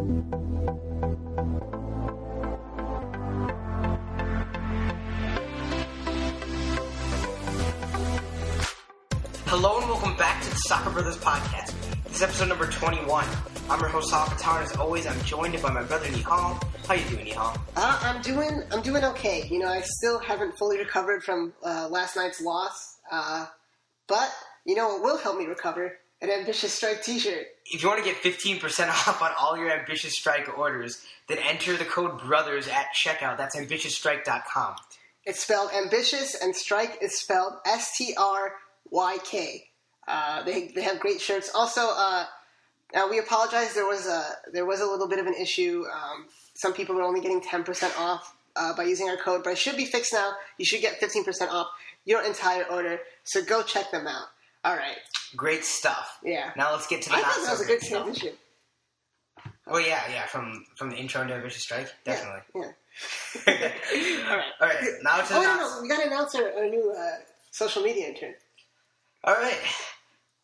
Hello and welcome back to the Soccer Brothers Podcast. This is episode number 21. I'm your host, Sahil, and as always, I'm joined by my brother, Nihal. How you doing, Nihal? I'm doing okay. You know, I still haven't fully recovered from last night's loss. But, you know what will help me recover? An Ambitious Strike t-shirt. If you want to get 15% off on all your Ambitious Strike orders, then enter the code BROTHERS at checkout. That's ambitiousstrike.com. It's spelled ambitious, and strike is spelled STRYK. They have great shirts. Also, we apologize. There was a little bit of an issue. Some people were only getting 10% off by using our code, but it should be fixed now. You should get 15% off your entire order. So go check them out. All right. Great stuff. Yeah. Now let's get to the I thought that was a good transition. Oh yeah, from the intro to Ambitious Strike, definitely. Yeah. All right. Now to no, we got to announce our new social media intern. All right.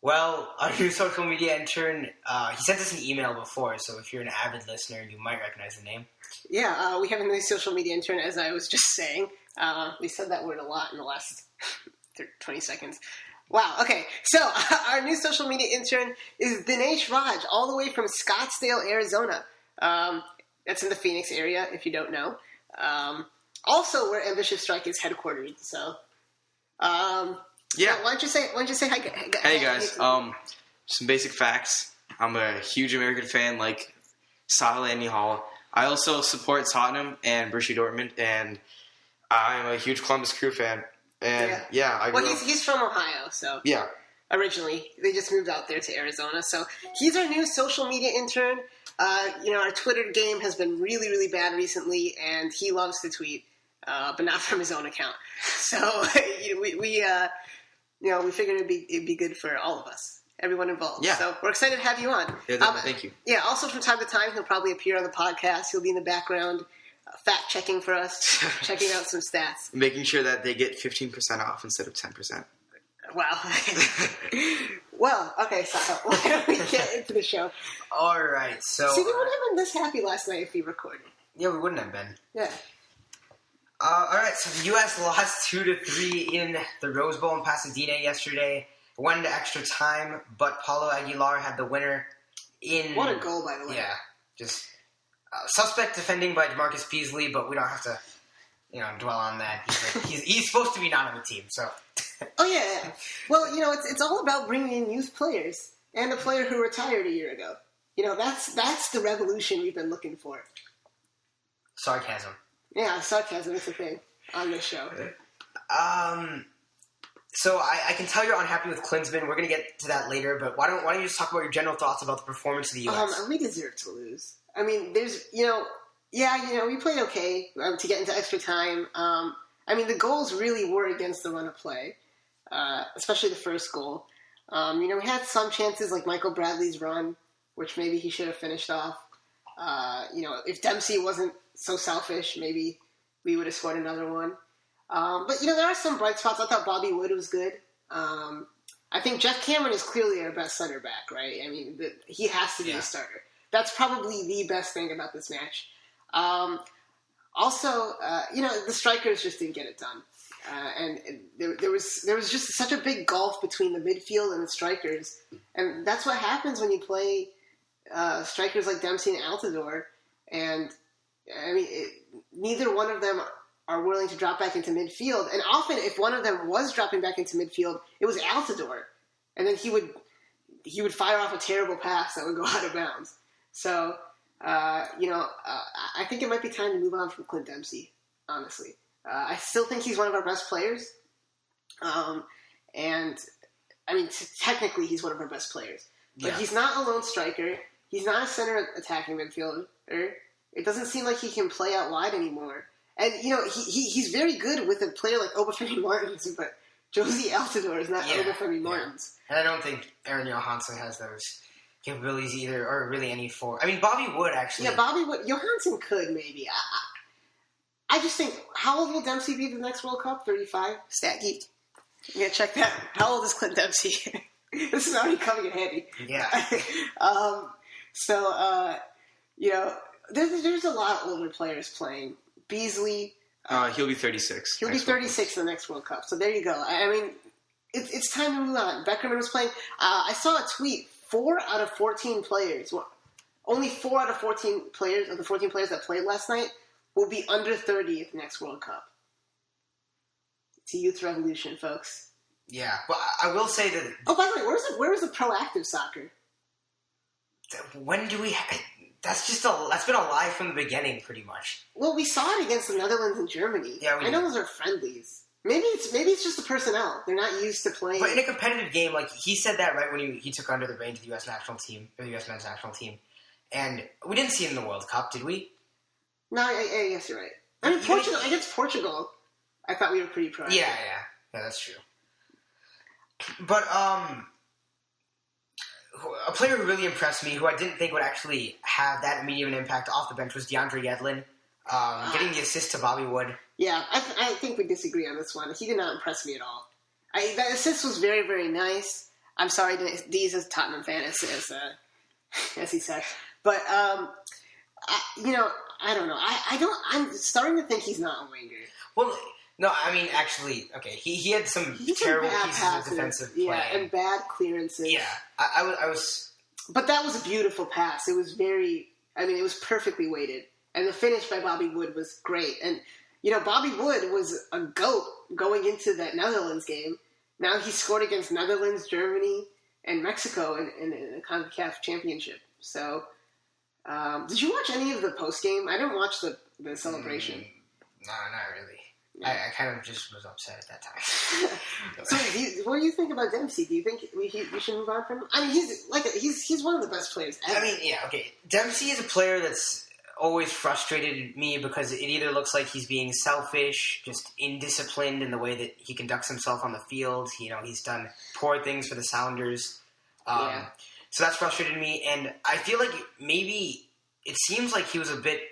Well, our new social media intern, he sent us an email before, so if you're an avid listener, you might recognize the name. Yeah, we have a new social media intern, as I was just saying. We said that word a lot in the last 20 seconds. Wow, okay. So, our new social media intern is Dinesh Raj, all the way from Scottsdale, Arizona. That's in the Phoenix area, if you don't know. Also, where Ambitious Strike is headquartered, so... Yeah. Why don't you say hi? Hey guys, some basic facts. I'm a huge American fan like Sahil and Nihal. I also support Tottenham and Borussia Dortmund, and I'm a huge Columbus Crew fan. And he's from Ohio, so yeah. Originally, they just moved out there to Arizona, so he's our new social media intern. Our Twitter game has been really, really bad recently, and he loves to tweet, but not from his own account. So we figured it'd be good for all of us, everyone involved. Yeah. So we're excited to have you on. Yeah, thank you. Yeah. Also, from time to time, he'll probably appear on the podcast. He'll be in the background, fact checking for us, checking out some stats, making sure that they get 15% off instead of 10%. Wow. Well, okay. So why don't we get into the show? All right. So see, we wouldn't have been this happy last night if we recorded. Yeah, we wouldn't have been. Yeah. All right, so the U.S. lost 2-3 in the Rose Bowl in Pasadena yesterday. It went into extra time, but Paulo Aguilar had the winner in... What a goal, by the way. Yeah, just suspect defending by DeMarcus Beasley, but we don't have to, dwell on that. He's supposed to be not on the team, so... Oh, yeah. Well, it's all about bringing in youth players and a player who retired a year ago. That's the revolution we've been looking for. Sarcasm. Yeah, sarcasm is a thing on this show. So I can tell you're unhappy with Klinsmann. We're going to get to that later, but why don't you just talk about your general thoughts about the performance of the U.S.? We deserve to lose. I mean, we played okay to get into extra time. The goals really were against the run of play, especially the first goal. We had some chances like Michael Bradley's run, which maybe he should have finished off. If Dempsey wasn't so selfish, maybe we would have scored another one. But there are some bright spots. I thought Bobby Wood was good. I think Jeff Cameron is clearly our best center back, right? I mean, he has to be a starter. That's probably the best thing about this match. Also, the strikers just didn't get it done. And there was just such a big gulf between the midfield and the strikers. And that's what happens when you play strikers like Dempsey and Altidore. And, neither one of them are willing to drop back into midfield. And often, if one of them was dropping back into midfield, it was Altidore. And then he would fire off a terrible pass that would go out of bounds. So, I think it might be time to move on from Clint Dempsey, honestly. I still think he's one of our best players. Technically he's one of our best players. But he's not a lone striker. He's not a center attacking midfielder. It doesn't seem like he can play out wide anymore. And, he's very good with a player like Obafemi Martins, but Josie Altidore is not Obafemi Martins. And I don't think Aaron Johansson has those capabilities either, or really any forward. Bobby Wood, actually. Yeah, Bobby Wood. Johansson could, maybe. I just think, how old will Dempsey be the next World Cup? 35? Stat geek. Yeah, check that. How old is Clint Dempsey? This is already coming in handy. Yeah. You know, there's a lot of older players playing. Beasley. He'll be 36. He'll be 36 in the next World Cup. So there you go. I mean, it's time to move on. Beckerman was playing. I saw a tweet. 4 out of 14 players. Well, only 4 out of 14 players of the 14 players that played last night will be under 30 at the next World Cup. It's a youth revolution, folks. Yeah, but I will say that. Oh, by the way, where's the proactive soccer? When do we? That's been a lie from the beginning, pretty much. Well, we saw it against the Netherlands and Germany. Yeah, I know those are friendlies. Maybe it's just the personnel. They're not used to playing. But in a competitive game, like he said that right when he took under the reins of the U.S. national team or the U.S. men's national team, and we didn't see it in the World Cup, did we? No, I guess you're right. I mean, Portugal against Portugal, I thought we were pretty proactive. Yeah, that's true. But a player who really impressed me, who I didn't think would actually have that immediate an impact off the bench, was DeAndre Yedlin, getting the assist to Bobby Wood. Yeah, I think we disagree on this one. He did not impress me at all. That assist was very, very nice. I'm sorry, Dee's a Tottenham fan, as he said. But, I don't know. I'm starting to think he's not a winger. Well, no, I mean, actually, okay, he had some terrible pieces of defensive play. Yeah, and bad clearances. Yeah, I was... But that was a beautiful pass. It was it was perfectly weighted. And the finish by Bobby Wood was great. And, Bobby Wood was a GOAT going into that Netherlands game. Now he scored against Netherlands, Germany, and Mexico in the CONCACAF Championship. So, did you watch any of the post-game? I didn't watch the celebration. No, not really. Yeah. I kind of just was upset at that time. So, what do you think about Dempsey? Do you think we should move on from him? I mean, he's one of the best players ever. I mean, yeah, okay. Dempsey is a player that's always frustrated me because it either looks like he's being selfish, just indisciplined in the way that he conducts himself on the field. He's done poor things for the Sounders. So that's frustrated me, and I feel like maybe it seems like he was a bit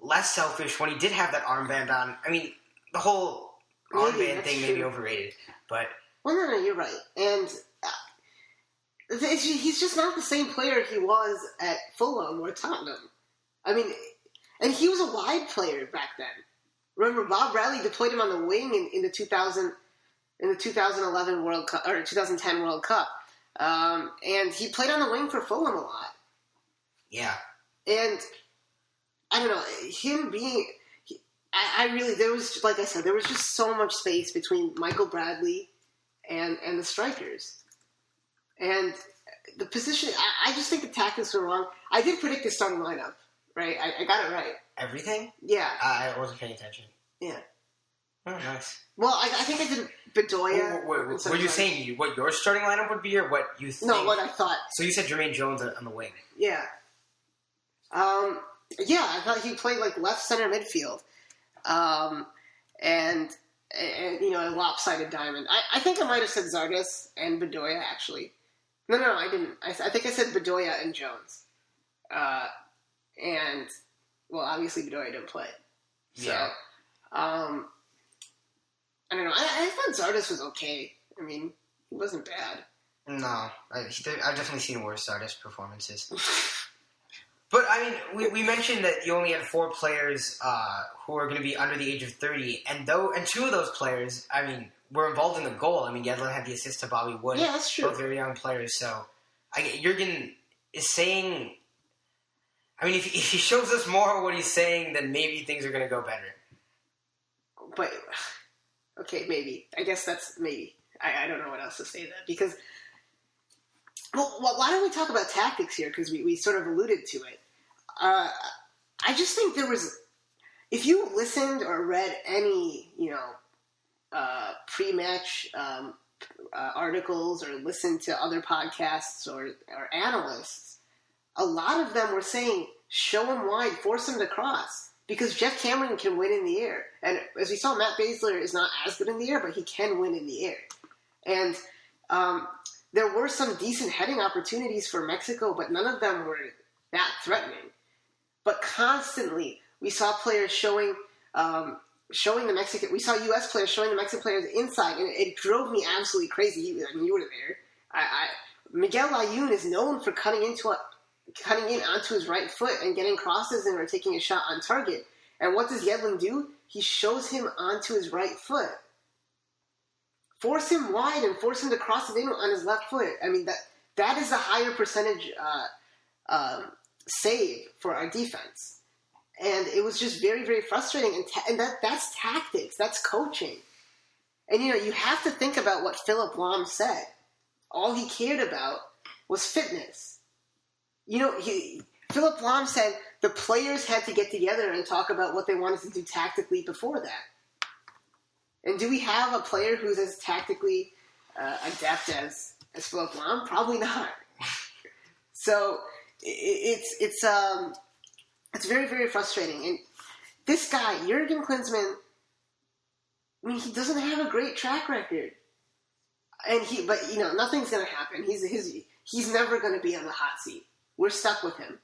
less selfish when he did have that armband on. I mean, the whole armband thing may be overrated, but... Well, no, you're right. And he's just not the same player he was at Fulham or Tottenham. I mean, and he was a wide player back then. Remember, Bob Bradley deployed him on the wing in the 2011 World Cup, or 2010 World Cup. And he played on the wing for Fulham a lot. Yeah. And, I don't know, him being... there was, like I said, there was just so much space between Michael Bradley and the strikers. And the position, I just think the tactics were wrong. I did predict the starting lineup, right? I got it right. Everything? Yeah. I wasn't paying attention. Yeah. Oh, nice. Well, I think I did Bedoya. Were you saying what your starting lineup would be, or what you think? No, what I thought. So you said Jermaine Jones on the wing. Yeah. Yeah, I thought he played like left center midfield. And a lopsided diamond. I think I might have said Zardes and Bedoya, actually. No, I didn't. I think I said Bedoya and Jones. And, well, obviously Bedoya didn't play. So, yeah. I don't know. I thought Zardes was okay. I mean, he wasn't bad. No. I've definitely seen worse Zardes performances. But, I mean, we mentioned that you only had 4 players who are going to be under the age of 30, and 2 of those players, I mean, were involved in the goal. I mean, Yedlin had the assist to Bobby Wood. Yeah, that's true. Both very young players, so Jurgen is saying... I mean, if he shows us more of what he's saying, then maybe things are going to go better. But, okay, maybe. I guess that's maybe. I don't know what else to say to that, because... Well, why don't we talk about tactics here? Because we sort of alluded to it. I just think there was... If you listened or read any, pre-match articles or listened to other podcasts or analysts, a lot of them were saying, show him wide, force him to cross. Because Jeff Cameron can win in the air. And as we saw, Matt Basler is not as good in the air, but he can win in the air. And... there were some decent heading opportunities for Mexico, but none of them were that threatening. But constantly, we saw players showing the Mexican... We saw U.S. players showing the Mexican players inside, and it drove me absolutely crazy. I mean, you were there. Miguel Layún is known for cutting into cutting in onto his right foot and getting crosses in or taking a shot on target. And what does Yedlin do? He shows him onto his right foot. Force him wide and force him to cross it in on his left foot. I mean, that is a higher percentage save for our defense. And it was just very, very frustrating. And that's tactics. That's coaching. And, you have to think about what Philip Lahm said. All he cared about was fitness. Philip Lahm said the players had to get together and talk about what they wanted to do tactically before that. And do we have a player who's as tactically adept as Philip Lahm? Probably not. So it's very, very frustrating. And this guy, Jurgen Klinsmann, I mean, he doesn't have a great track record. But nothing's going to happen. He's never going to be on the hot seat. We're stuck with him.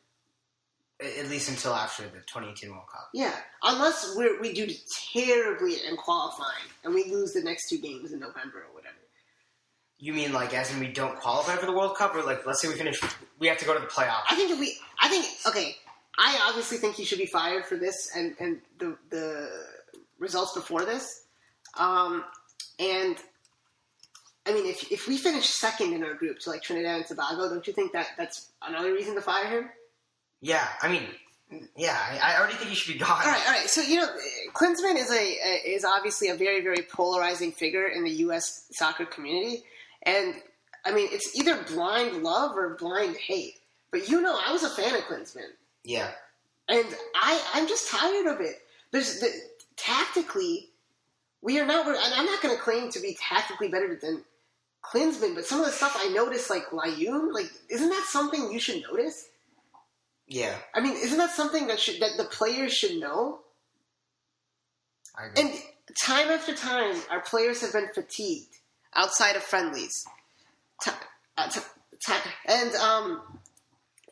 At least until after the 2018 World Cup. Yeah, unless we do terribly in qualifying and we lose the next 2 games in November or whatever. You mean as in we don't qualify for the World Cup, or let's say we have to go to the playoffs? I obviously think he should be fired for this and the results before this. And I mean, if we finish second in our group to Trinidad and Tobago, don't you think that's another reason to fire him? Yeah, I mean, I already think he should be gone. All right. So Klinsmann is obviously a very, very polarizing figure in the U.S. soccer community, and I mean it's either blind love or blind hate. But I was a fan of Klinsmann. Yeah, and I'm just tired of it. Tactically, we are not. And I'm not going to claim to be tactically better than Klinsmann, but some of the stuff I noticed, like Layun, isn't that something you should notice? Yeah. I mean, isn't that something that the players should know? I agree. And time after time, our players have been fatigued outside of friendlies.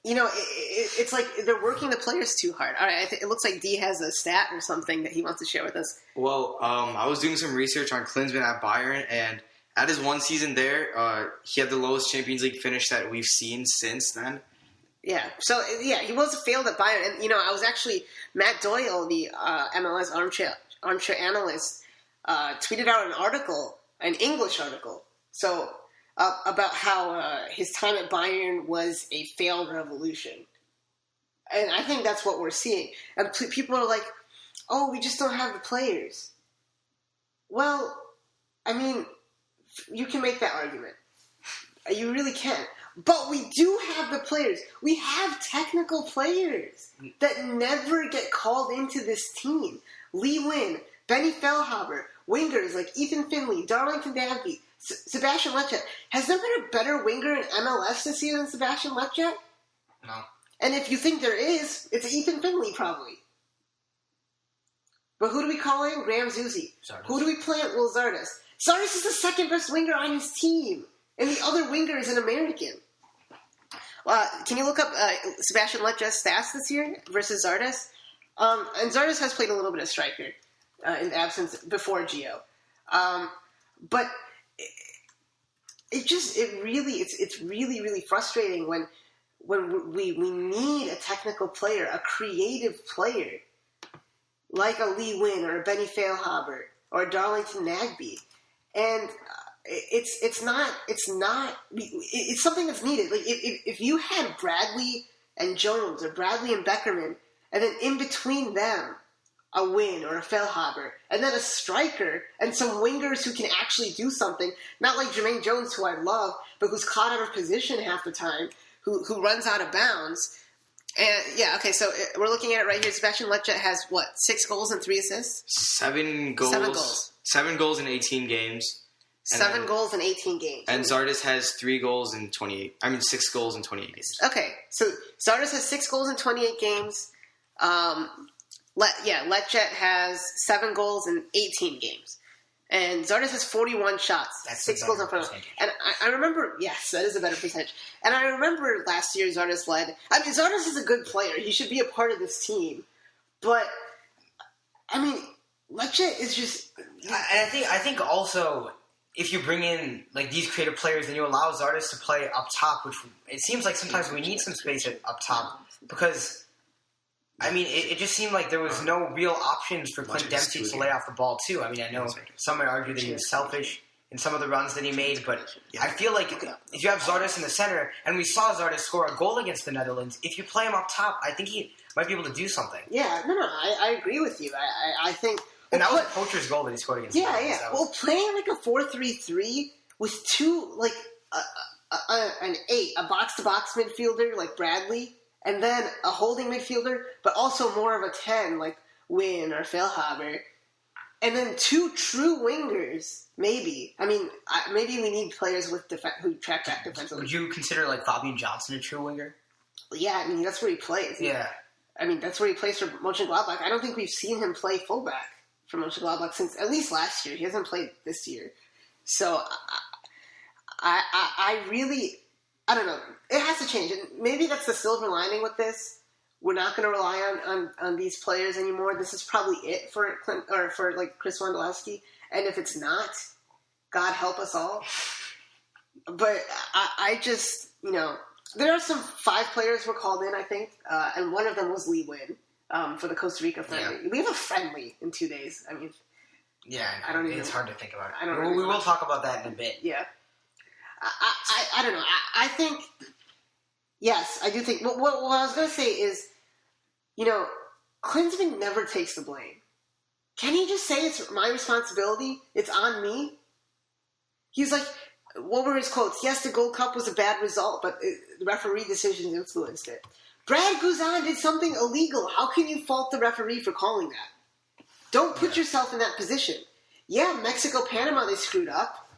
It's like they're working the players too hard. All right, it looks like D has a stat or something that he wants to share with us. Well, I was doing some research on Klinsmann at Bayern, and at his one season there, he had the lowest Champions League finish that we've seen since then. Yeah, so he was failed at Bayern, and I was actually Matt Doyle, the MLS armchair analyst, tweeted out an English article, about how his time at Bayern was a failed revolution, and I think that's what we're seeing. And people are like, "Oh, we just don't have the players." Well, I mean, you can make that argument. You really can. But we do have the players. We have technical players that never get called into this team. Lee Win, Benny Feilhaber, wingers like Ethan Finley, Darlington Nagbe, Sebastian Lecce. Has there been a better winger in MLS this year than Sebastian Lecce? No. And if you think there is, it's Ethan Finley probably. But who do we call in? Graham Zusi. Zardes. Who do we plant? Will Zardes. Zardes is the second best winger on his team. And the other winger is an American. Can you look up Sebastian Lecce's stats this year versus Zardes? And Zardes has played a little bit of striker in absence before Gio. But it's really, really frustrating when we need a technical player, a creative player, like a Lee Win or a Benny Feilhaber or a Darlington Nagbe. And it's something that's needed. Like if you had Bradley and Jones or Bradley and Beckerman, and then in between them a Win or a Feilhaber, and then a striker and some wingers who can actually do something, not like Jermaine Jones, who I love, but who's caught out of position half the time, who runs out of bounds. And so we're looking at it right here. Sebastian Lecce has 6 goals and 3 assists? 7 goals. 7 goals. 7 goals in 18 games. 7 goals in 18 games. And Zardes has 6 goals in 28 games. Okay, so Zardes has 6 goals in 28 games. Lecce has 7 goals in 18 games. And Zardes has 41 shots. That's 6 goals in front of him. And I remember, yes, that is a better percentage. And I remember last year Zardes led. I mean, Zardes is a good player. He should be a part of this team. But, I mean, Lecce is just... I think also if you bring in like these creative players, then you allow Zardes to play up top, which it seems like sometimes we need some space up top because, I mean, it just seemed like there was no real options for Clint Dempsey to lay off the ball too. I mean, I know some might argue that he was selfish in some of the runs that he made, but I feel like if you have Zardes in the center, and we saw Zardes score a goal against the Netherlands, if you play him up top, I think he might be able to do something. Yeah, no, I agree with you. I think... And that was a poacher's goal that he scored against the Netherlands. Yeah. Well, playing like a 4-3-3 with two, like, an 8, a box-to-box midfielder like Bradley, and then a holding midfielder, but also more of a 10 like Wynn or Feilhaber, and then 2 true wingers, maybe. I mean, maybe we need players with who track back defensively. Would you consider like Fabian Johnson a true winger? Yeah, I mean, that's where he plays. Yeah. I mean, that's where he plays for Mönchengladbach. I don't think we've seen him play fullback for Mönchengladbach since at least last year. He hasn't played this year. So I really, I don't know. It has to change. And maybe that's the silver lining with this. We're not going to rely on these players anymore. This is probably it for Chris Wondolowski. And if it's not, God help us all. But I just, there are some 5 players were called in, I think, and one of them was Lee Wynn for the Costa Rica friendly. Yeah. We have a friendly in 2 days. I mean, I don't. It's hard to think about. We will talk about that in a bit. Yeah, I don't know. I think yes, I do think. What I was going to say is, Klinsmann never takes the blame. Can he just say it's my responsibility? It's on me. He's like, what were his quotes? Yes, the Gold Cup was a bad result, but the referee decisions influenced it. Brad Guzan did something illegal. How can you fault the referee for calling that? Don't put yourself in that position. Yeah, Mexico-Panama, they screwed up.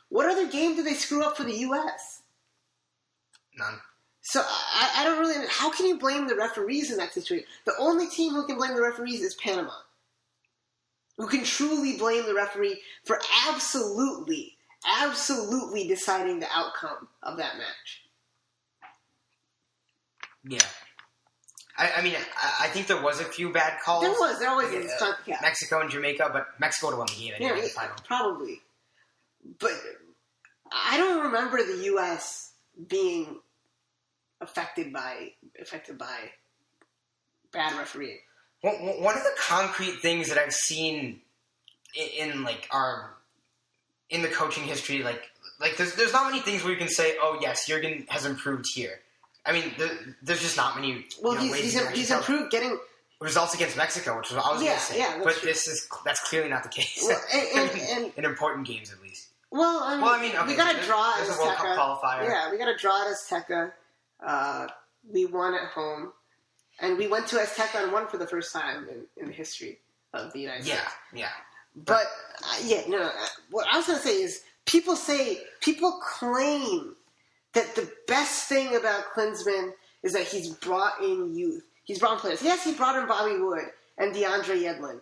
What other game did they screw up for the U.S.? None. So I don't really... How can you blame the referees in that situation? The only team who can blame the referees is Panama. Who can truly blame the referee for absolutely deciding the outcome of that match. Yeah. I mean, I think there was a few bad calls. There always is. Mexico and Jamaica, but Mexico would have won the game anyway in the final. Probably. But I don't remember the U.S. being affected by bad refereeing. One of the concrete things that I've seen in the coaching history, like there's not many things where you can say, oh yes, Jurgen has improved here. I mean, there's just not many. Well, he's improved getting results against Mexico, which was what I was going to say. Yeah, but that's clearly not the case. Well, and in important games, at least. Well, I mean okay, we got a draw at Azteca. There's a World Cup qualifier. Yeah, we got a draw at Azteca. We won at home, and we went to Azteca and won for the first time in the history of the United States. Yeah. But what I was going to say is people claim that the best thing about Klinsmann is that he's brought in youth. He's brought in players. Yes, he brought in Bobby Wood and DeAndre Yedlin.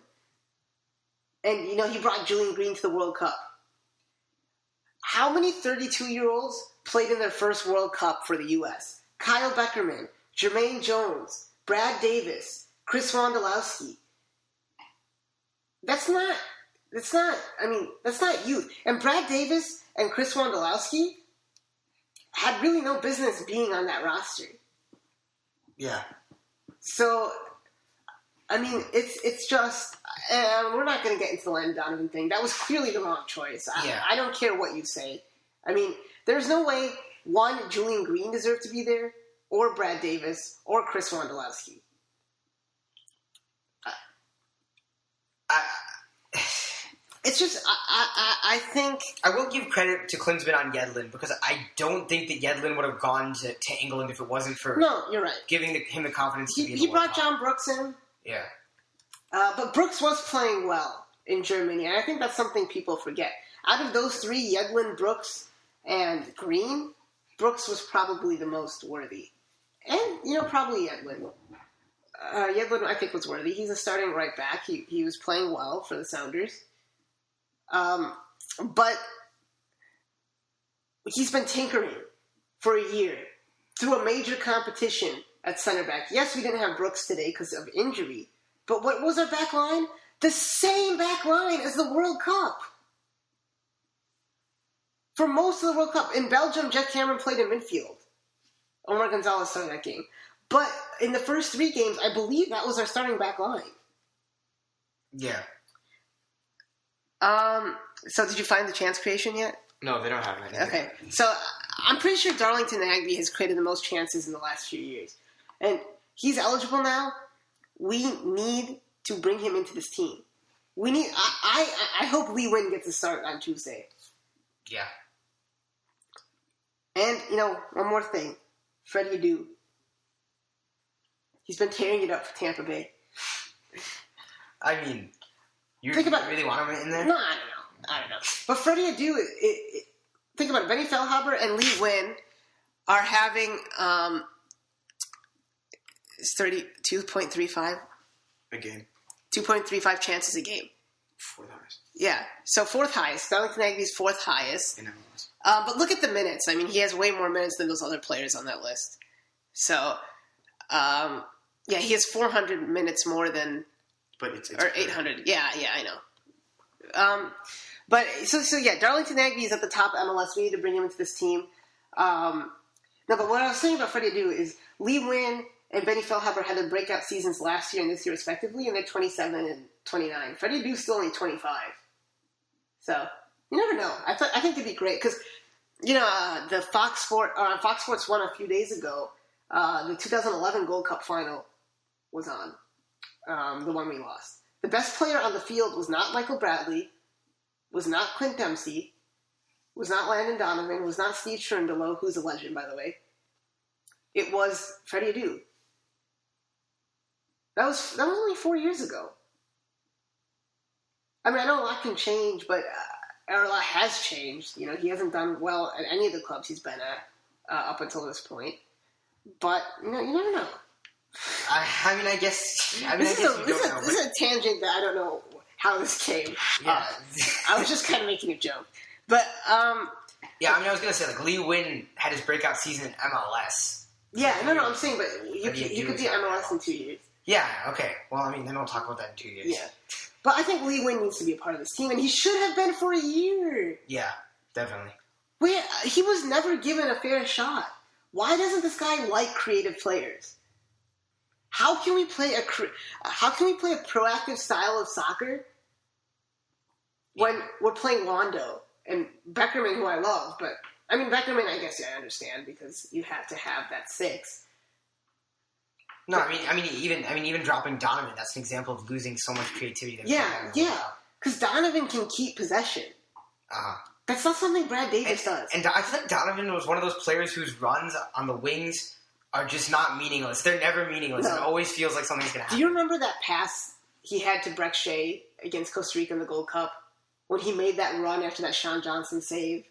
And, he brought Julian Green to the World Cup. How many 32-year-olds played in their first World Cup for the U.S.? Kyle Beckerman, Jermaine Jones, Brad Davis, Chris Wondolowski. That's not youth. And Brad Davis and Chris Wondolowski had really no business being on that roster. Yeah. So, I mean, it's just... we're not going to get into the Landon Donovan thing. That was clearly the wrong choice. I don't care what you say. I mean, there's no way, one, Julian Green deserved to be there, or Brad Davis, or Chris Wondolowski. It's just, I think... I will give credit to Klinsmann on Yedlin, because I don't think that Yedlin would have gone to England if it wasn't for... No, you're right. Giving him the confidence to be in the He brought World Cup. John Brooks in. Yeah. But Brooks was playing well in Germany, and I think that's something people forget. Out of those 3, Yedlin, Brooks, and Green, Brooks was probably the most worthy. And, probably Yedlin. Yedlin, I think, was worthy. He's a starting right back. He was playing well for the Sounders. But he's been tinkering for a year through a major competition at center back. Yes, we didn't have Brooks today because of injury. But what was our back line? The same back line as the World Cup. For most of the World Cup, in Belgium, Jeff Cameron played in midfield. Omar Gonzalez started that game. But in the first 3 games, I believe that was our starting back line. Yeah. So did you find the chance creation yet? No, they don't have any. Okay. So I'm pretty sure Darlington Nagbe has created the most chances in the last few years. And he's eligible now. We need to bring him into this team. We need. I hope Lee Nguyen gets a start on Tuesday. Yeah. And, one more thing. Freddie Adu. He's been tearing it up for Tampa Bay. I mean, you Think about, really want him in there? No, I don't know. But Freddie Adu, think about it. Benny Feilhaber and Lee Nguyen are having 2.35 a game. 2.35 chances a game. 4th highest. Yeah, so 4th highest. Darlington Nagbe's 4th highest. In MLS. But look at the minutes. I mean, he has way more minutes than those other players on that list. So, he has 400 minutes more than... But it's or 800. Yeah, I know. But Darlington Nagbe is at the top MLS. We need to bring him into this team. No, but what I was saying about Freddie Adu is Lee Nguyen and Benny Feilhaber had their breakout seasons last year and this year respectively, and they're 27 and 29. Freddie Adu's still only 25. So, you never know. I think it'd be great because, the Fox Sports 1 a few days ago, the 2011 Gold Cup final was on. The one we lost. The best player on the field was not Michael Bradley, was not Clint Dempsey, was not Landon Donovan, was not Steve Cherundolo, who's a legend, by the way. It was Freddie Adu. That was only 4 years ago. I mean, I know a lot can change, but a lot has changed. He hasn't done well at any of the clubs he's been at up until this point. But, you never know. This is a tangent that I don't know how this came. Yeah. I was just kind of making a joke. But, I was going to say, Lee Nguyen had his breakout season in MLS. Yeah, no, I'm saying, but you could be MLS in 2 years. Yeah, okay. Well, then we'll talk about that in 2 years. Yeah. But I think Lee Nguyen needs to be a part of this team, and he should have been for a year. Yeah, definitely. He was never given a fair shot. Why doesn't this guy like creative players? How can we play a proactive style of soccer when we're playing Wando and Beckerman, who I love, but Beckerman, I guess I understand because you have to have that 6. No, even dropping Donovan, that's an example of losing so much creativity. Because Donovan can keep possession. That's not something Brad Davis does. And I feel like Donovan was one of those players whose runs on the wings are just not meaningless. They're never meaningless. No. It always feels like something's going to happen. Do you remember that pass he had to Breck Shea against Costa Rica in the Gold Cup when he made that run after that Sean Johnson save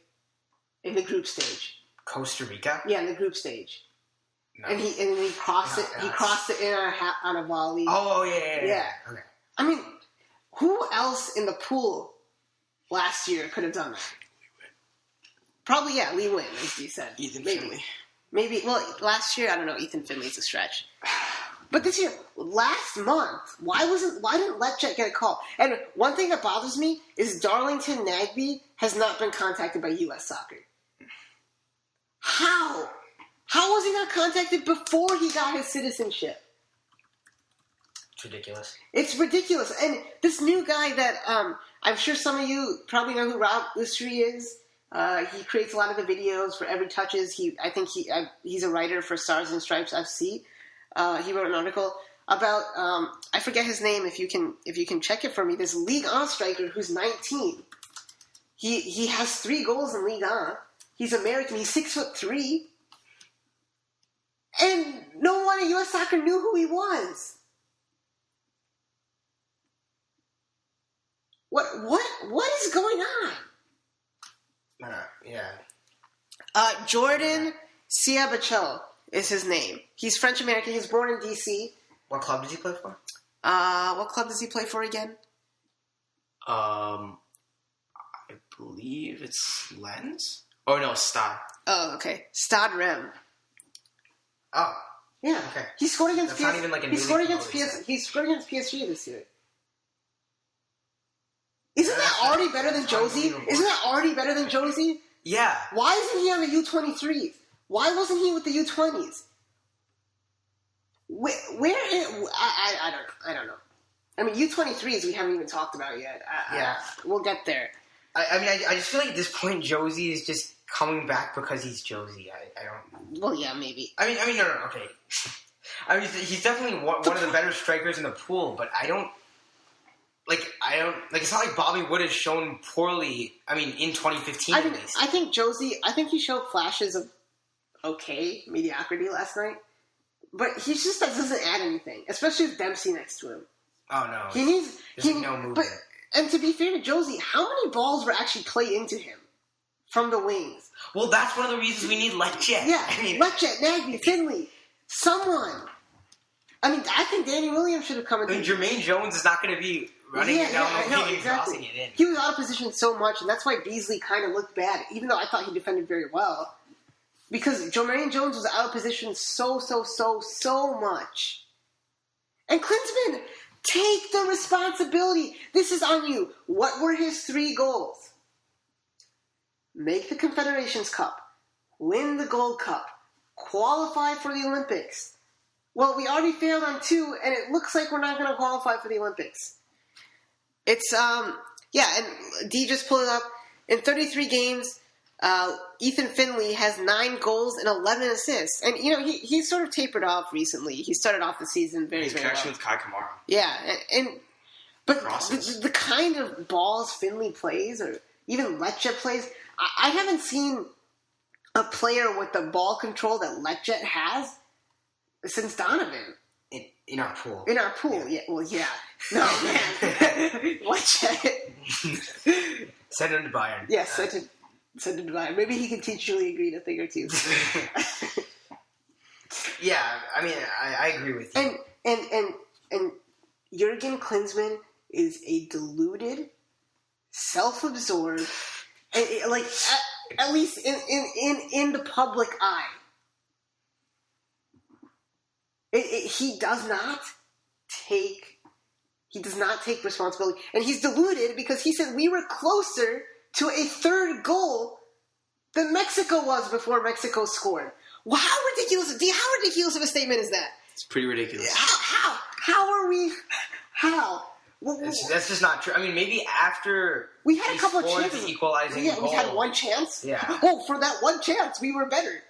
in the group stage? Costa Rica? Yeah, in the group stage. No. And he crossed it. He crossed it in on a volley. Oh, yeah. Okay. Who else in the pool last year could have done that? Probably, Lee Nguyen, as you said. Ethan Finley. Maybe, last year, I don't know, Ethan Finley's a stretch. But this year, last month, why didn't Letjet get a call? And one thing that bothers me is Darlington Nagbe has not been contacted by U.S. Soccer. How? How was he not contacted before he got his citizenship? It's ridiculous. It's ridiculous. And this new guy that I'm sure some of you probably know who Rob Ustry is. He creates a lot of the videos for Every Touches. He's a writer for Stars and Stripes FC. He wrote an article about I forget his name. If you can check it for me. This Ligue 1 striker who's 19. He has 3 goals in Ligue 1. He's American. He's 6'3", and no one at U.S. Soccer knew who he was. What is going on? Jordan Ciabachel is his name. He's French-American. He was born in D.C. What club does he play for? What club does he play for again? I believe it's Lens? Oh, no, Stade. Oh, okay. Stade Rem. Oh. Yeah. Okay. He scored against That's not even like a He scored against PSG this year. Isn't that already better than Josie? Isn't that already better than Josie? Yeah. Why isn't he on the U23s? Why wasn't he with the U20s? I don't know. I mean, U23s we haven't even talked about yet. We'll get there. I just feel like at this point, Josie is just coming back because he's Josie. I don't... Well, yeah, maybe. I mean, no, okay. I mean, he's definitely one of the better strikers in the pool, but I don't... it's not like Bobby Wood has shown poorly, I mean, in 2015 at least. I think Josie, he showed flashes of okay mediocrity last night, but he just doesn't add anything, especially with Dempsey next to him. Oh, no. There's no movement. But, and to be fair to Josie, how many balls were actually played into him from the wings? Well, that's one of the reasons we need Lecce. Yeah, I mean, Lecce, Nagby, Finley, someone. I mean, I think Danny Williams should have come in. I mean, Jermaine Jones is not going to be running it down the wing and crossing it in. He was out of position so much, and that's why Beasley kind of looked bad, even though I thought he defended very well. Because Jermaine Jones was out of position so much. And Klinsmann, take the responsibility. This is on you. What were his 3 goals? Make the Confederations Cup. Win the Gold Cup. Qualify for the Olympics. Well, we already failed on 2, and it looks like we're not going to qualify for the Olympics. It's, and D just pulled it up. In 33 games, Ethan Finley has 9 goals and 11 assists. And, he's sort of tapered off recently. He started off the season very, His very well. connection with Kai Kamara. Yeah, but the kind of balls Finley plays, or even Lecce plays, I haven't seen a player with the ball control that Lecce has since Donovan. In our pool. In our pool, yeah. Well, yeah. No, man. Lecce. Send him to Bayern. Yes, send him to Bayern. Maybe he can teach Julie Green a thing or two. Yeah, I mean, I agree with you. And Jurgen Klinsmann is a deluded, self-absorbed, and at least in the public eye, he does not take responsibility, and he's deluded because he said we were closer to a 3rd goal than Mexico was before Mexico scored. Well, how ridiculous of a statement is that? It's pretty ridiculous. How are we? How? That's just not true. I mean, maybe after we had a couple of chances, the equalizing goal. We had 1 chance. Yeah. Oh, for that 1 chance, we were better.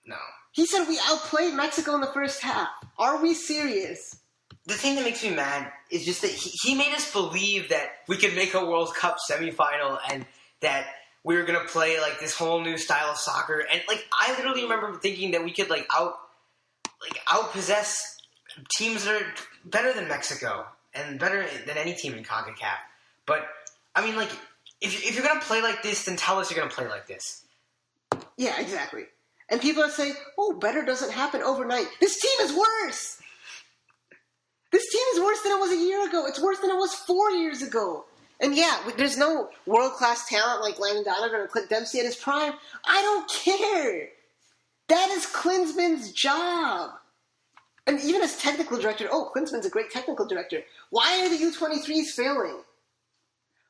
No. He said we outplayed Mexico in the first half. Are we serious? The thing that makes me mad is just that he made us believe that we could make a World Cup semifinal and that we were going to play this whole new style of soccer. And I literally remember thinking that we could outpossess teams that are better than Mexico and better than any team in CONCACAF. But I mean, if you're going to play like this, then tell us you're going to play like this. Yeah, exactly. And people are saying, "Oh, better doesn't happen overnight." This team is worse. This team is worse than it was a year ago. It's worse than it was 4 years ago. And yeah, there's no world-class talent like Landon Donovan or Clint Dempsey at his prime. I don't care. That is Klinsmann's job. And even as technical director, Klinsmann's a great technical director. Why are the U23s failing?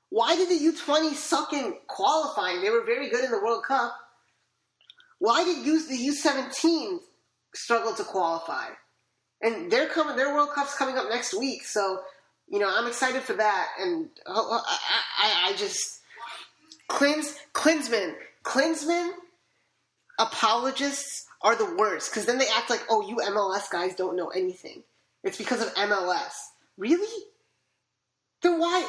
Why did the U20s suck in qualifying? They were very good in the World Cup. Why did the U17 struggle to qualify? And their World Cup's coming up next week, so I'm excited for that. And I just Klinsmann apologists are the worst because then they act like, you MLS guys don't know anything. It's because of MLS. Really? Then why?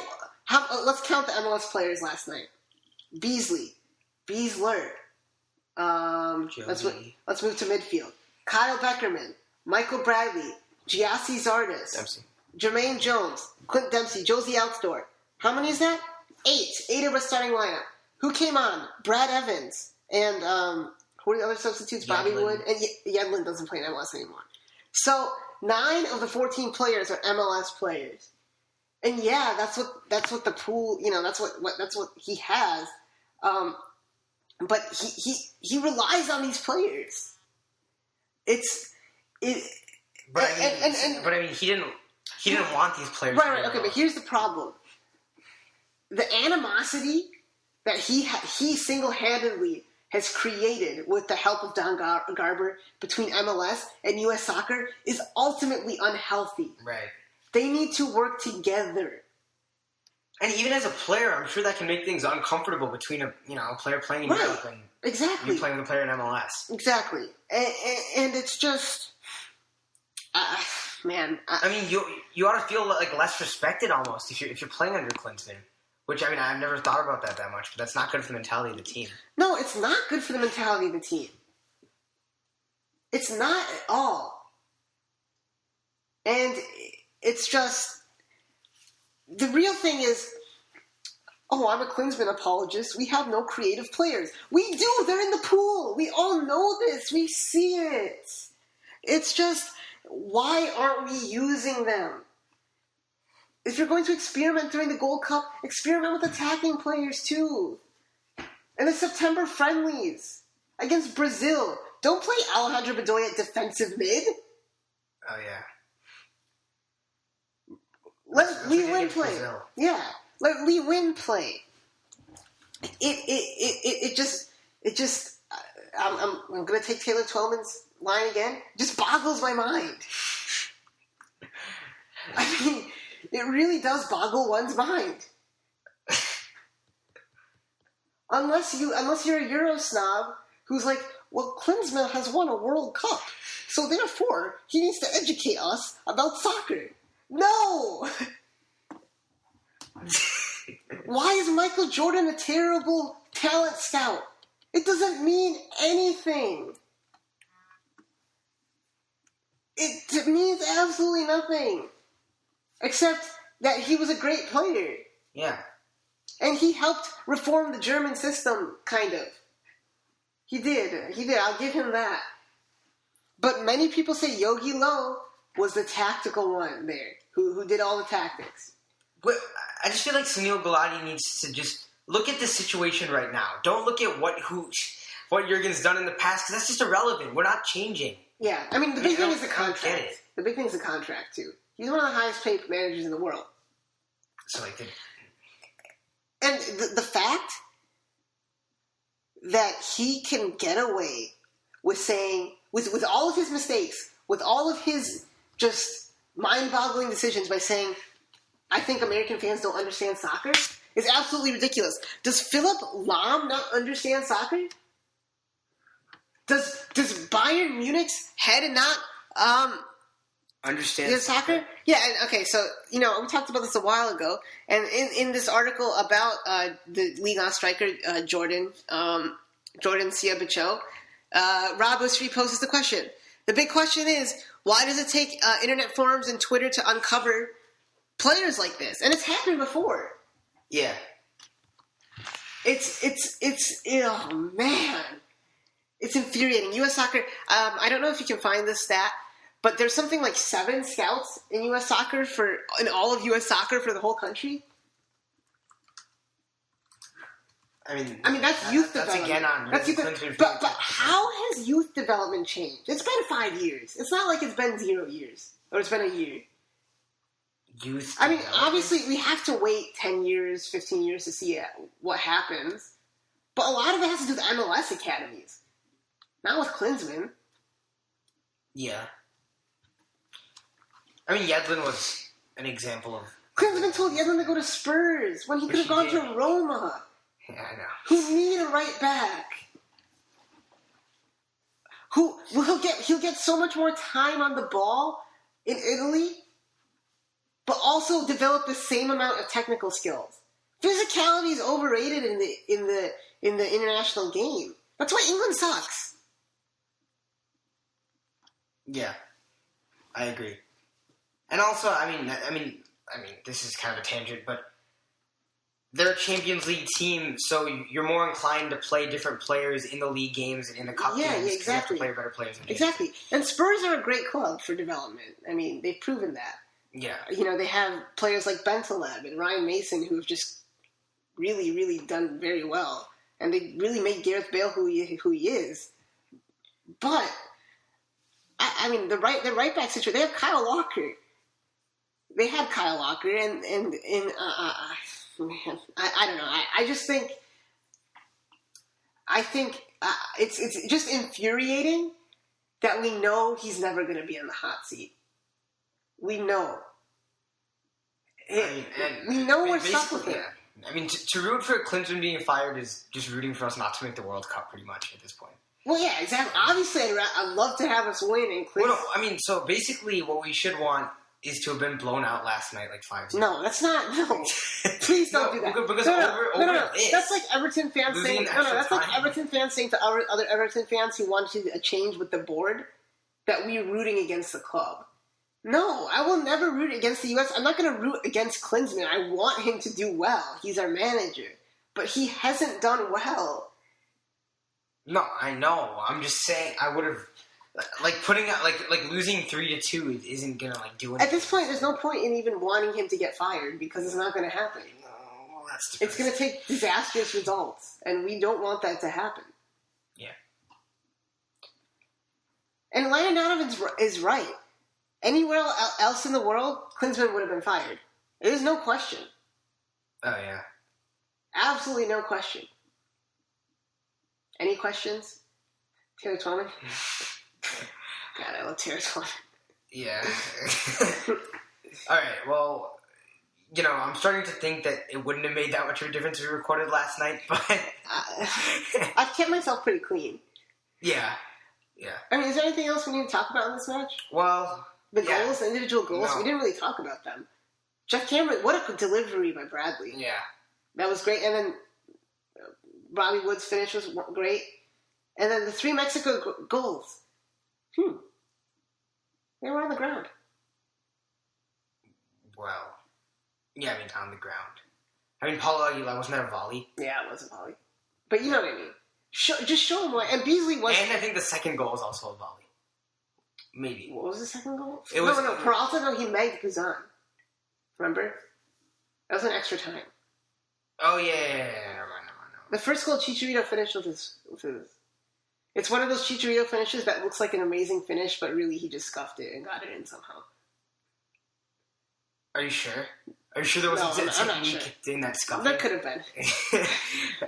Let's count the MLS players last night. Beasley, Beasler. Let's move to midfield. Kyle Beckerman, Michael Bradley, Giassi Zardes, Dempsey. Jermaine Jones, Clint Dempsey, Josie Altidore. How many is that? 8. 8 of our starting lineup. Who came on? Brad Evans. And who are the other substitutes? Bobby Wood. And Yedlin doesn't play in MLS anymore. So 9 of the 14 players are MLS players. And yeah, that's what the pool, that's what he has. But he relies on these players. But I mean, he didn't want these players. Right. Okay, but here's the problem: the animosity that he single-handedly has created with the help of Don Garber between MLS and U.S. Soccer is ultimately unhealthy. Right. They need to work together. And even as a player, I'm sure that can make things uncomfortable between a player playing in Europe and exactly you playing with a player in MLS. Exactly. And it's just, man. I mean, you ought to feel like less respected almost if you're playing under Klinsmann. Which, I mean, I've never thought about that much, but that's not good for the mentality of the team. No, it's not good for the mentality of the team. It's not at all. And it's just, the real thing is, I'm a Klinsmann apologist. We have no creative players. We do. They're in the pool. We all know this. We see it. It's just, why aren't we using them? If you're going to experiment during the Gold Cup, experiment with attacking players too. And the September friendlies against Brazil. Don't play Alejandro Bedoya at defensive mid. Oh, yeah. Let Lee Win play. Brazil. Yeah. Let Lee Win play. It just I'm going to take Taylor Twellman's line again. It just boggles my mind. I mean, it really does boggle one's mind. Unless you're a Euro snob who's like, well, Klinsmann has won a World Cup, so therefore he needs to educate us about soccer. No! Why is Michael Jordan a terrible talent scout? It doesn't mean anything. It means absolutely nothing. Except that he was a great player. Yeah. And he helped reform the German system, kind of. He did. I'll give him that. But many people say Yogi Low was the tactical one there, who did all the tactics. But I just feel like Sunil Gulati needs to just look at the situation right now. Don't look at what Jurgen's done in the past, because that's just irrelevant. We're not changing. Yeah, I mean, the big thing is the contract. The big thing is the contract, too. He's one of the highest paid managers in the world. So I think... And the fact that he can get away with saying, with all of his mistakes, with all of his just mind-boggling decisions by saying, I think American fans don't understand soccer, is absolutely ridiculous. Does Philip Lahm not understand soccer? Does Bayern Munich's head not understand soccer? Yeah, okay, so, we talked about this a while ago, and in this article about the Ligue 1 striker, Jordan Ciabicho, Rob Osri poses the question. The big question is, why does it take internet forums and Twitter to uncover players like this? And it's happened before. Yeah. Oh, man. It's infuriating. U.S. Soccer, I don't know if you can find this stat, but there's something like 7 scouts in U.S. Soccer in all of U.S. Soccer for the whole country. I mean that's youth development. That's again on. But how has youth development changed? It's been 5 years. It's not like it's been 0 years or it's been a year. Youth. I mean, obviously we have to wait 10 years, 15 years to see what happens. But a lot of it has to do with MLS academies. Not with Klinsmann. Yeah. I mean, Yedlin was an example of... Klinsmann told Yedlin to go to Spurs when he could have gone to Roma. Yeah, I know. Who need a right back? He'll get so much more time on the ball in Italy, but also develop the same amount of technical skills. Physicality is overrated in the international game. That's why England sucks. Yeah, I agree. And also, I mean, this is kind of a tangent, but they're a Champions League team, so you're more inclined to play different players in the league games and in the cup games. Yeah, exactly. You have to play better players. Exactly. And Spurs are a great club for development. I mean, they've proven that. Yeah. They have players like Bentaleb and Ryan Mason who have just really, really done very well. And they really made Gareth Bale who he is. But, I mean, the right back situation, they have Kyle Walker. They had Kyle Walker, and man, I don't know. I just think I think it's just infuriating that we know he's never going to be in the hot seat. We know. We know we're stuck with him. I mean, to root for Klinsmann being fired is just rooting for us not to make the World Cup, pretty much, at this point. Well, yeah, exactly. Obviously, I'd love to have us win. And well, no, I mean, so basically what we should want is to have been blown out last night, like 5-0. No, that's not. No, please don't do that. Because no. That's like Everton fans saying. That's like Everton fans saying to other Everton fans who wanted a change with the board that we're rooting against the club. No, I will never root against the U.S. I'm not going to root against Klinsmann. I want him to do well. He's our manager, but he hasn't done well. No, I know. I'm just saying I would have. Like putting out, like losing 3-2 isn't gonna do anything. At this point, there's no point in even wanting him to get fired because it's not going to happen. No, well, that's it's going to take disastrous results, and we don't want that to happen. Yeah. And Landon Donovan is right. Anywhere else in the world, Klinsmann would have been fired. There's no question. Oh yeah. Absolutely no question. Any questions? Terry Twoman? God, I love Terry Twoman. Yeah. All right, well, I'm starting to think that it wouldn't have made that much of a difference if we recorded last night, but... I've kept myself pretty clean. Yeah. I mean, is there anything else we need to talk about in this match? Well... The goals, the individual goals, no. We didn't really talk about them. Jeff Cameron, what a delivery by Bradley. Yeah. That was great, and then Bobby Wood's finish was great. And then the 3 Mexico goals. They were on the ground. Well, yeah, I mean, on the ground. I mean, Paulo Aguilar, wasn't that a volley? Yeah, it was a volley. But you know what I mean. Just show him why. And Beasley was... And I think the second goal was also a volley. Maybe. What was the second goal? It was, no. Peralta, he megged Guzan. Remember? That was an extra time. Oh, yeah. No. The first goal, Chicharito finished with his... It's one of those Chicharito finishes that looks like an amazing finish, but really he just scuffed it and got it in somehow. Are you sure? Are you sure there wasn't a technique in that scuffing? There could have been.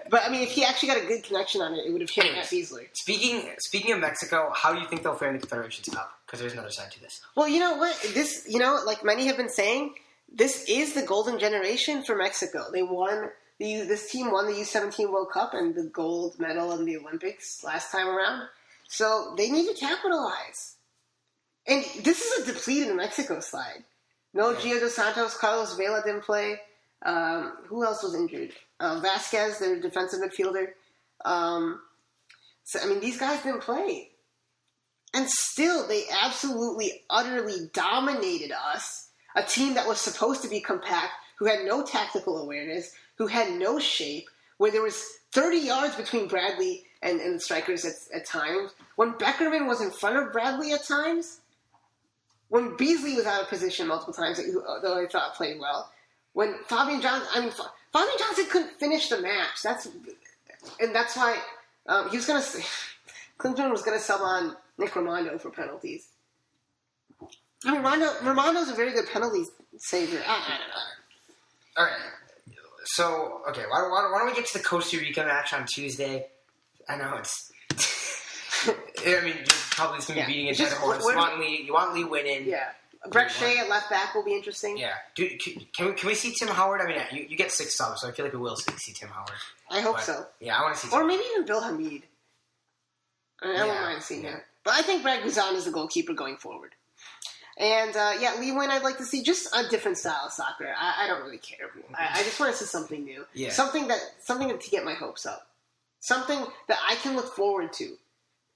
But, I mean, if he actually got a good connection on it, it would have hit at Beasley. Speaking of Mexico, how do you think they'll fare in the Confederations Cup? Because there's another side to this. Well, you know what? This, like many have been saying, this is the golden generation for Mexico. They won... This team won the U17 World Cup and the gold medal in the Olympics last time around. So they need to capitalize. And this is a depleted Mexico side. No Gio Dos Santos, Carlos Vela didn't play. Who else was injured? Vasquez, their defensive midfielder. These guys didn't play. And still, they absolutely, utterly dominated us. A team that was supposed to be compact, who had no tactical awareness, who had no shape, where there was 30 yards between Bradley and the strikers at times. When Beckerman was in front of Bradley at times. When Beasley was out of position multiple times, though I thought played well. When Fabian Johnson couldn't finish the match. That's why he was going to... Klinsmann was going to sub on Nick Rimando for penalties. I mean, Rimando's a very good penalty saver. All right. So, okay, why don't we get to the Costa Rica match on Tuesday? I know it's... I mean, you're probably just going to be beating a dead horse. You want Lee winning. Yeah. Brett Shea at left back will be interesting. Yeah. Dude, can we see Tim Howard? I mean, you get 6 subs, so I feel like we will see Tim Howard. I hope so. Yeah, I want to see Tim Or maybe even Bill Hamid. I won't mind seeing him. But I think Brad Guzan is the goalkeeper going forward. And, Lee Nguyen I'd like to see just a different style of soccer. I don't really care. I just want to see something new. Yeah. Something to get my hopes up. Something that I can look forward to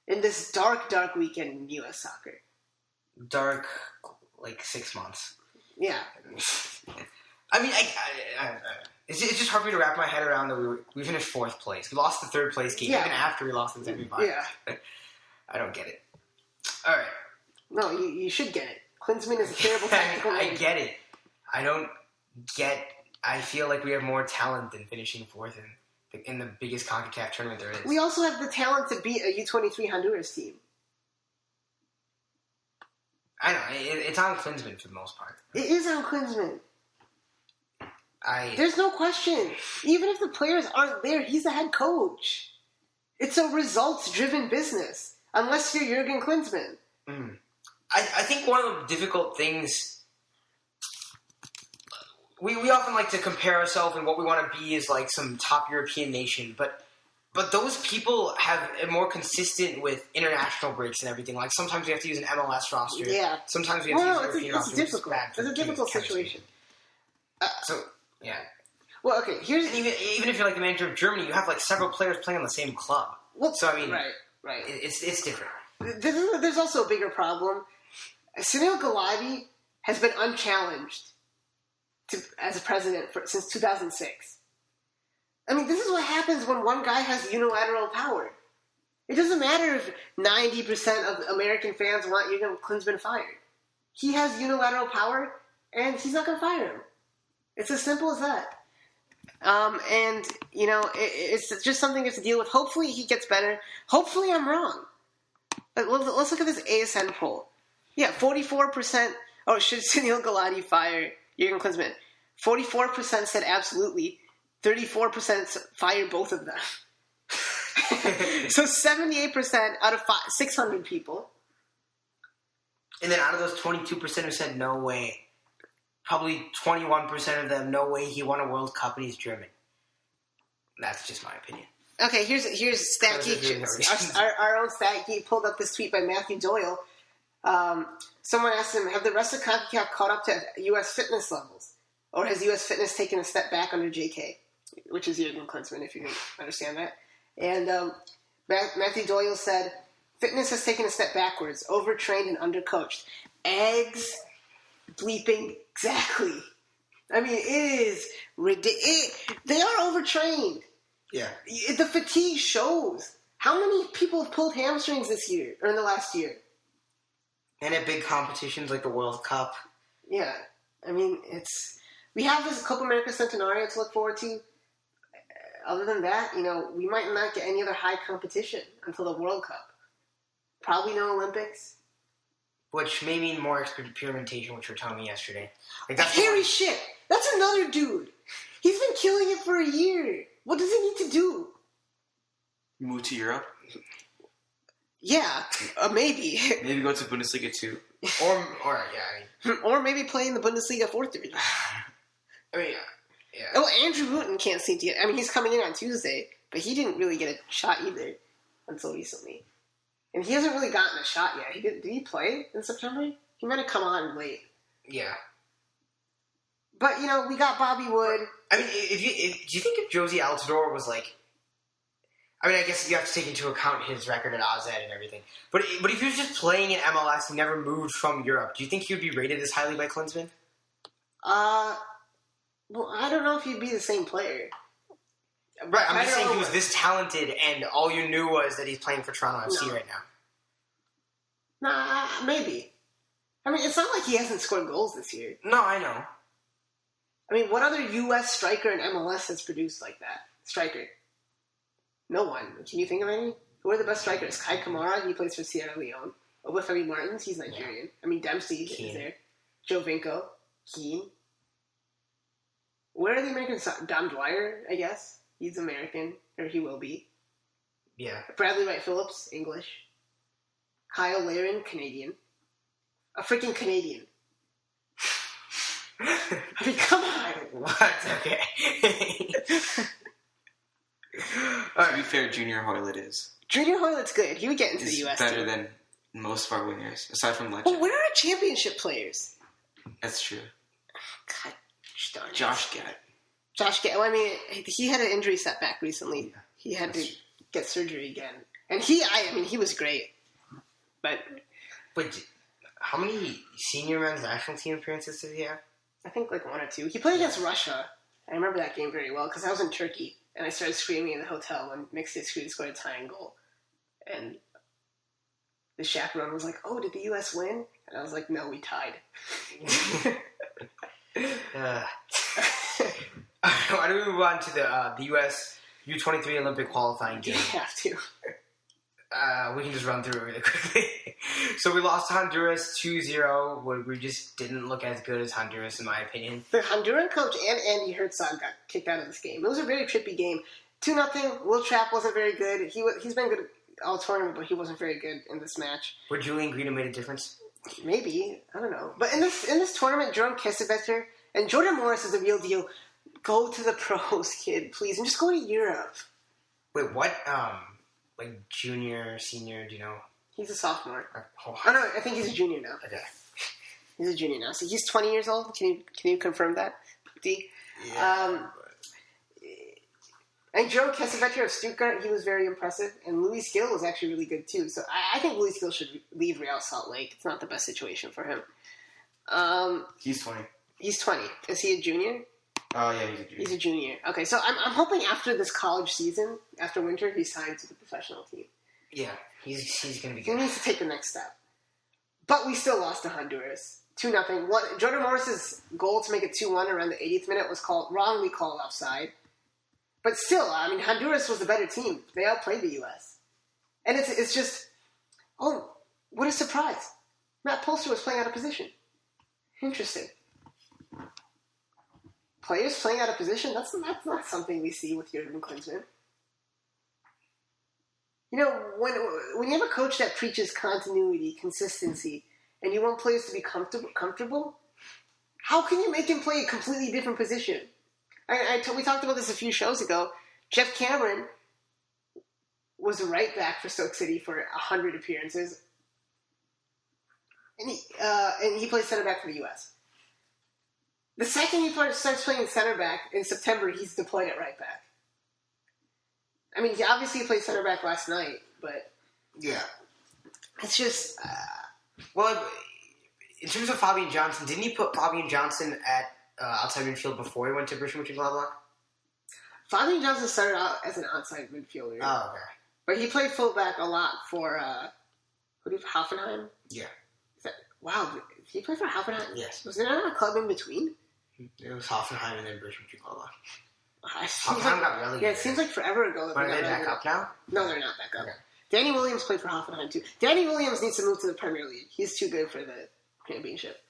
in this dark, dark weekend in U.S. soccer. Dark, 6 months. Yeah. I mean, it's just hard for me to wrap my head around that we finished 4th place. We lost the 3rd place game even after we lost the semifinals. Yeah. I don't get it. All right. No, you should get it. Klinsmann is a terrible tactical I get it. I don't get... I feel like we have more talent than finishing 4th in the biggest CONCACAF tournament there is. We also have the talent to beat a U23 Honduras team. I know. It's on Klinsmann for the most part. It is on Klinsmann. There's no question. Even if the players aren't there, he's the head coach. It's a results-driven business, unless you're Jurgen Klinsmann. I think one of the difficult things, we often like to compare ourselves and what we want to be is like some top European nation, but those people have a more consistent with international breaks and everything. Like sometimes we have to use an MLS roster. Yeah. Sometimes we have to use a European roster. It's difficult. It's a difficult situation. Yeah. Well, okay. Even if you're like the manager of Germany, you have like several players playing on the same club. Well, so I mean, right. It's different. There's also a bigger problem. Sunil Gulati has been unchallenged as a president since 2006. I mean, this is what happens when one guy has unilateral power. It doesn't matter if 90% of American fans want Jurgen Klinsmann fired. He has unilateral power, and he's not going to fire him. It's as simple as that. And, you know, it's just something you have to deal with. Hopefully he gets better. Hopefully I'm wrong. Let's look at this ASN poll. Yeah, 44%. Oh, should Sunil Gulati fire Jurgen Klinsmann? 44% said absolutely. 34% fire both of them. So 78% out of 600 people. And then out of those 22% who said no way, probably 21% of them, no way he won a World Cup and he's German. That's just my opinion. Okay, here's Stat Geek. Our own Stat Geek pulled up this tweet by Matthew Doyle. Someone asked him, have the rest of CONCACAF caught up to U.S. fitness levels? Or has U.S. fitness taken a step back under J.K., which is Jurgen Klinsmann, if you can understand that. And Matthew Doyle said, fitness has taken a step backwards, overtrained and undercoached. Eggs bleeping exactly. I mean, it is ridiculous. They are overtrained. Yeah. The fatigue shows. How many people have pulled hamstrings this year, or in the last year? And at big competitions like the World Cup. Yeah. I mean, we have this Copa America Centenario to look forward to. Other than that, you know, we might not get any other high competition until the World Cup. Probably no Olympics. Which may mean more experimentation, which you were telling me yesterday. Like Harry shit. That's another dude. He's been killing it for a year. What does he need to do? Move to Europe? Yeah, maybe. Maybe go to Bundesliga 2. Or maybe play in the Bundesliga 4th division. I mean, yeah. Well, Andrew Wooten can't seem to get... I mean, he's coming in on Tuesday, but he didn't really get a shot either until recently. And he hasn't really gotten a shot yet. Did he play in September? He might have come on late. Yeah. But, you know, we got Bobby Wood. I mean, do you think if Josie Altidore was like... I mean, I guess you have to take into account his record at AZ and everything. But if he was just playing in MLS and never moved from Europe, do you think he would be rated as highly by Klinsmann? Well, I don't know if he'd be the same player. Right, I'm just saying he was this talented and all you knew was that he's playing for Toronto FC right now. Nah, maybe. I mean, it's not like he hasn't scored goals this year. No, I know. I mean, what other U.S. striker in MLS has produced like that? Striker. No one. Can you think of any? Who are the best strikers? Kai Kamara, he plays for Sierra Leone. Obafemi Martins, he's Nigerian. Yeah. I mean, Dempsey is there. Joe Vinko. Keane. Where are the Americans? Dom Dwyer, I guess. He's American, or he will be. Yeah. Bradley Wright Phillips, English. Kyle Laren, Canadian. A freaking Canadian. I mean, come on. What? Okay. To be fair, Junior Hoylett is. Junior Hoylett's good. He would get into the U.S. better than most of our winners, aside from Legend. Well, where are our championship players? That's true. God darn it. Josh Gad. Well, I mean, he had an injury setback recently. Yeah, he had to get surgery again. And he was great. But how many senior men's national team appearances did he have? I think like 1 or 2. He played against Russia. I remember that game very well because I was in Turkey. And I started screaming in the hotel when Mixed scored a tying goal. And the chaperone was like, "Oh, did the U.S. win?" And I was like, "No, we tied." Why don't we move on to the U.S. U23 Olympic qualifying game? You have to. We can just run through it really quickly. So we lost to Honduras 2-0. We just didn't look as good as Honduras, in my opinion. The Honduran coach and Andy Herzog got kicked out of this game. It was a very trippy game. 2-0. Will Trapp wasn't very good. He's been good all tournament, but he wasn't very good in this match. Would Julian Green have made a difference? Maybe. I don't know. But in this tournament, Jerome Kessebetcher and Jordan Morris is the real deal. Go to the pros, kid, please, and just go to Europe. Wait, what? Like junior, senior? Do you know? He's a sophomore. Oh, no, I think he's a junior now. Okay. He's a junior now. So he's 20 years old. Can you confirm that, D? Yeah. And Jerome Kessebetcher of Stuttgart, he was very impressive. And Louis Gill was actually really good, too. So I think Louis Gill should leave Real Salt Lake. It's not the best situation for him. He's 20. He's 20. Is he a junior? Oh, yeah, he's a junior. He's a junior. Okay, so I'm hoping after this college season, after winter, he signs to the professional team. Yeah, he's going to be He good. needs to take the next step. But we still lost to Honduras. 2-0. Jordan Morris's goal to make it 2-1 around the 80th minute was wrongly called offside. But still, I mean, Honduras was the better team. They outplayed the U.S. And it's just, oh, what a surprise. Matt Polster was playing out of position. Interesting. Players playing out of position? That's not something we see with Jurgen Klinsmann. You know, when you have a coach that preaches continuity, consistency, and you want players to be comfortable, how can you make him play a completely different position? We talked about this a few shows ago. Jeff Cameron was a right back for Stoke City for 100 appearances, and he plays center back for the U.S. The second he starts playing center back in September, he's deployed at right back. I mean, he obviously played center back last night, but Yeah. it's just Well, in terms of Fabian Johnson, didn't he put Fabian Johnson at outside midfield before he went to Borussia Mönchengladbach? Fabian Johnson started out as an outside midfielder, Oh, okay. but he played fullback a lot for Hoffenheim. Yeah. Wow, did he play for Hoffenheim? Yes. Was there not a club in between? It was Hoffenheim and then Borussia Mönchengladbach. Hoffenheim got relegated. Yeah, it seems like forever ago. But are they back up now? No, they're not back up. Okay. Danny Williams played for Hoffenheim too. Danny Williams needs to move to the Premier League. He's too good for the championship.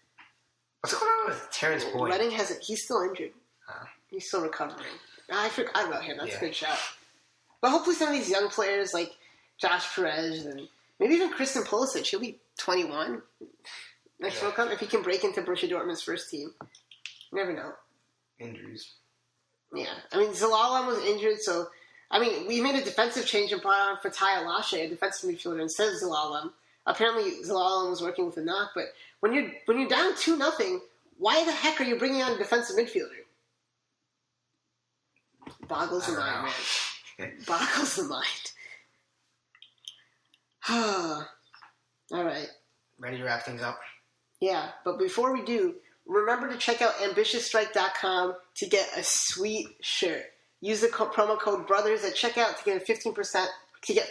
What's going on with Terrence Boyd? Reading he's still injured. Oh. He's still recovering. I forgot about him. That's Yeah. a good shout. But hopefully some of these young players like Josh Perez and maybe even Kristen Pulisic, he'll be 21 next World Cup if he can break into Borussia Dortmund's first team. You never know. Injuries. Yeah. I mean, Zalalam was injured, so I mean, we made a defensive change and brought on Fatai Alashe, a defensive midfielder, instead of Zalalam. Apparently, Zalalam was working with a knock, but when you're down 2-0, why the heck are you bringing on a defensive midfielder? Boggles the mind, man. Boggles the mind. All right. Ready to wrap things up? Yeah, but before we do, remember to check out ambitiousstrike.com to get a sweet shirt. Use the promo code BROTHERS at checkout to get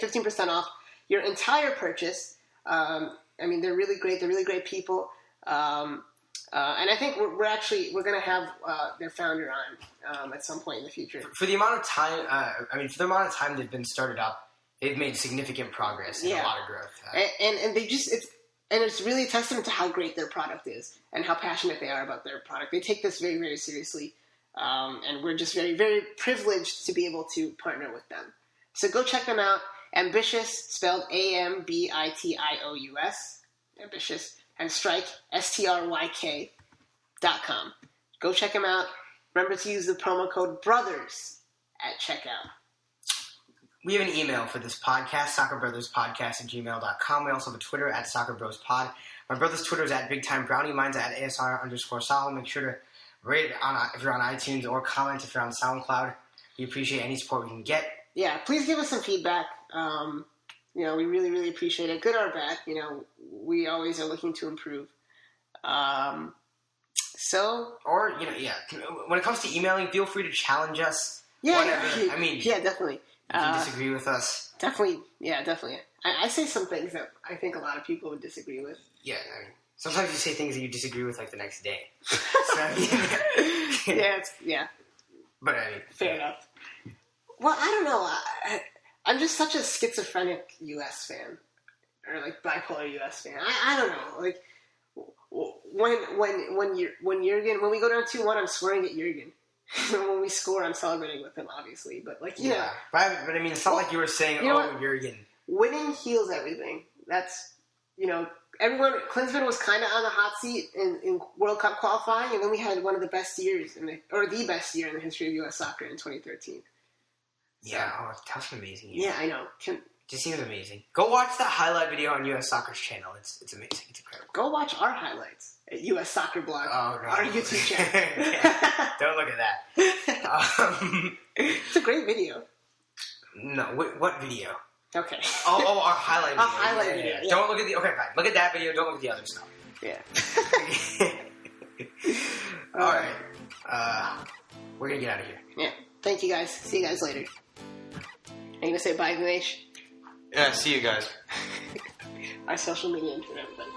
15% off your entire purchase. I mean, they're really great. They're really great people. And I think we're going to have their founder on at some point in the future. For the amount of time they've been started up, they've made significant progress and a lot of growth. And they just it's really a testament to how great their product is and how passionate they are about their product. They take this very, very seriously. And we're just very, very privileged to be able to partner with them. So go check them out. Ambitious, spelled AMBITIOUS, Ambitious, and Strike, STRYK.com. Go check them out. Remember to use the promo code BROTHERS at checkout. We have an email for this podcast, SoccerBrothersPodcast@gmail.com. We also have a Twitter at SoccerBrosPod. My brother's Twitter is at BigTimeBrownie. Mine's at ASR_Sahil. Make sure to rate it if you're on iTunes or comment if you're on SoundCloud. We appreciate any support we can get. Yeah, please give us some feedback. We really, really appreciate it. Good or bad, we always are looking to improve. When it comes to emailing, feel free to challenge us. Yeah, whatever. Definitely. You can disagree with us. Definitely. I say some things that I think a lot of people would disagree with. Yeah, sometimes you say things that you disagree with, like, the next day. But fair enough. Well, I don't know. I'm just such a schizophrenic U.S. fan, or like bipolar U.S. fan. I don't know. Like when we go down 2-1, I'm swearing at Jurgen. When we score, I'm celebrating with him, obviously. But, like, you know. But I mean, it's not like you were saying, Jurgen. Winning heals everything. That's, you know, Klinsmann was kind of on the hot seat in World Cup qualifying, and then we had one of the best years, the best year in the history of U.S. soccer in 2013. Yeah, that's an amazing year. Yeah, I know. Just seems amazing. Go watch that highlight video on U.S. Soccer's channel. It's amazing. It's incredible. Go watch our highlights at U.S. Soccer Blog, our YouTube channel. Yeah, don't look at that. It's a great video. No, what video? Okay. Our highlight video. Our highlight video. Yeah. Don't look at okay, fine. Look at that video. Don't look at the other stuff. Yeah. All right. We're gonna get out of here. Yeah. Thank you guys. See you guys later. Are you gonna say bye, Dinesh? Yeah, see you guys. Our social media and everything.